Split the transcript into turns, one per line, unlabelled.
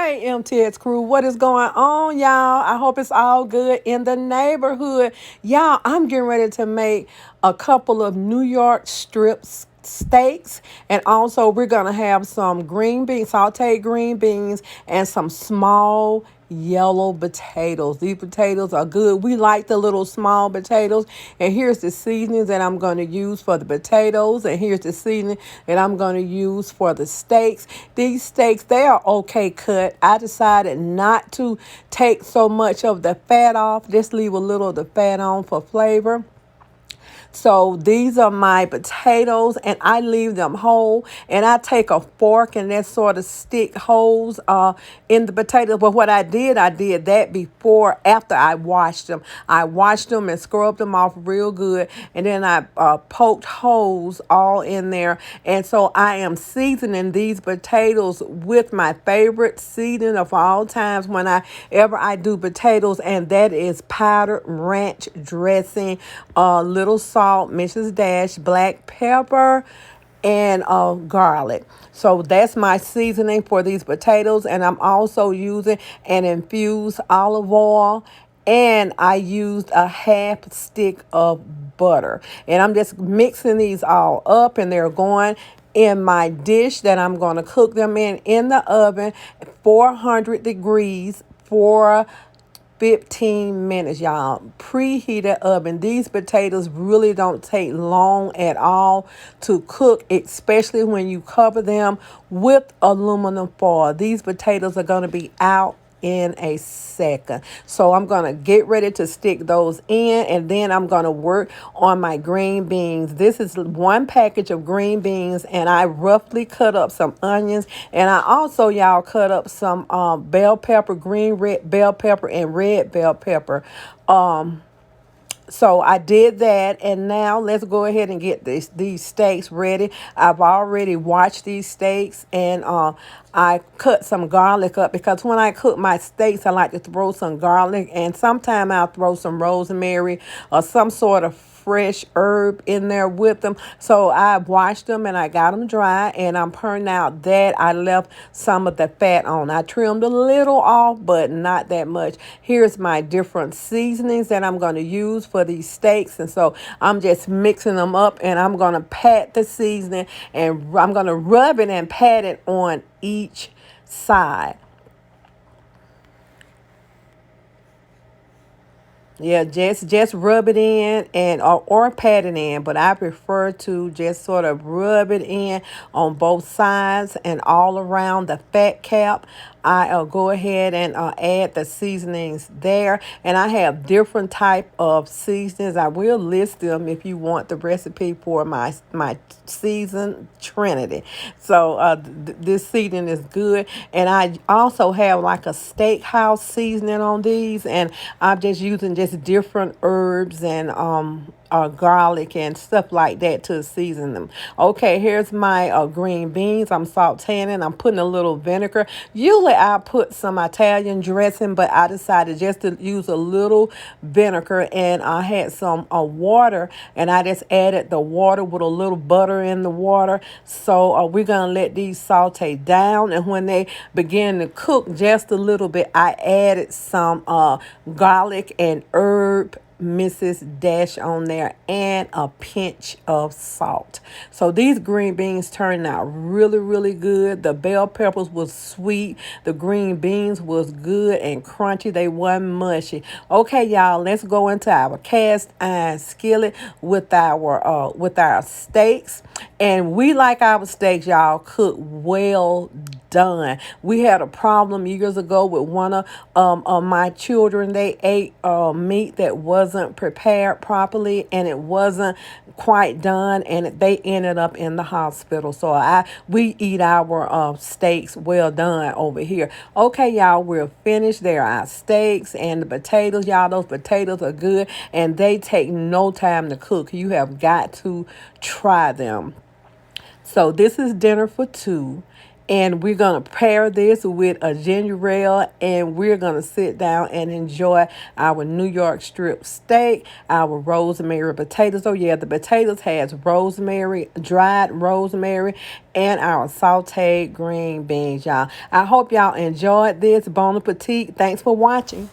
Hey, MTX crew, what is going on, y'all? I hope it's all good in the neighborhood. Y'all, I'm getting ready to make a couple of New York steaks, and also we're going to have some green beans, sauteed green beans, and some small yellow potatoes. These potatoes are good. We like the little small potatoes. And here's the seasonings that I'm going to use for the potatoes. And here's the seasoning that I'm going to use for the steaks. These steaks, they are okay cut. I decided not to take so much of the fat off. Just leave a little of the fat on for flavor. So these are my potatoes, and I leave them whole, and I take a fork and that sort of stick holes in the potatoes. But what I did that before, after I washed them. I washed them and scrubbed them off real good, and then I poked holes all in there. And so I am seasoning these potatoes with my favorite seasoning of all times whenever I do potatoes, and that is powdered ranch dressing, little salt, Mrs. Dash, black pepper, and garlic. So that's my seasoning for these potatoes. And I'm also using an infused olive oil, and I used a half stick of butter. And I'm just mixing these all up, and they're going in my dish that I'm going to cook them in the oven, 400 degrees for 15 minutes, y'all. Preheated oven. These potatoes really don't take long at all to cook, especially when you cover them with aluminum foil. These potatoes are going to be out in a second. So I'm going to get ready to stick those in, and then I'm going to work on my green beans. This is one package of green beans, and I roughly cut up some onions, and I also, y'all, cut up some bell pepper, green red bell pepper, and red bell pepper. So I did that, and now let's go ahead and get these steaks ready. I've already washed these steaks, and I cut some garlic up, because when I cook my steaks, I like to throw some garlic, and sometimes I'll throw some rosemary or some sort of fresh herb in there with them. So I washed them and I got them dry, and I'm pulling out that I left some of the fat on. I trimmed a little off, but not that much. Here's my different seasonings that I'm going to use for these steaks. And so I'm just mixing them up, and I'm going to pat the seasoning, and I'm going to rub it and pat it on each side. Yeah, just rub it in, and or pat it in, but I prefer to just sort of rub it in on both sides and all around the fat cap. I'll go ahead and add the seasonings there, and I have different type of seasonings. I will list them if you want the recipe for my season trinity. So this seasoning is good, and I also have like a steakhouse seasoning on these, and I'm just using just different herbs and garlic and stuff like that to season them. Okay, here's my green beans. I'm sauteing. I'm putting a little vinegar. Usually I put some Italian dressing, but I decided just to use a little vinegar, and I had some water, and I just added the water with a little butter in the water. So we're going to let these saute down, and when they begin to cook just a little bit, I added some garlic and herb Mrs. Dash on there, and a pinch of salt. So these green beans turned out really, really good. The bell peppers was sweet. The green beans was good and crunchy. They wasn't mushy. Okay, y'all, let's go into our cast iron skillet with our steaks. And we like our steaks, y'all, cooked well done. We had a problem years ago with one of my children. They ate meat that wasn't prepared properly, and it wasn't quite done, and they ended up in the hospital. So we eat our steaks well done over here. Okay, y'all, we're finished. There are our steaks and the potatoes. Y'all, those potatoes are good, and they take no time to cook. You have got to try them. So this is dinner for two. And we're going to pair this with a ginger ale, and we're going to sit down and enjoy our New York strip steak, our rosemary potatoes. Oh yeah, the potatoes has rosemary, dried rosemary, and our sauteed green beans, y'all. I hope y'all enjoyed this. Bon appetit. Thanks for watching.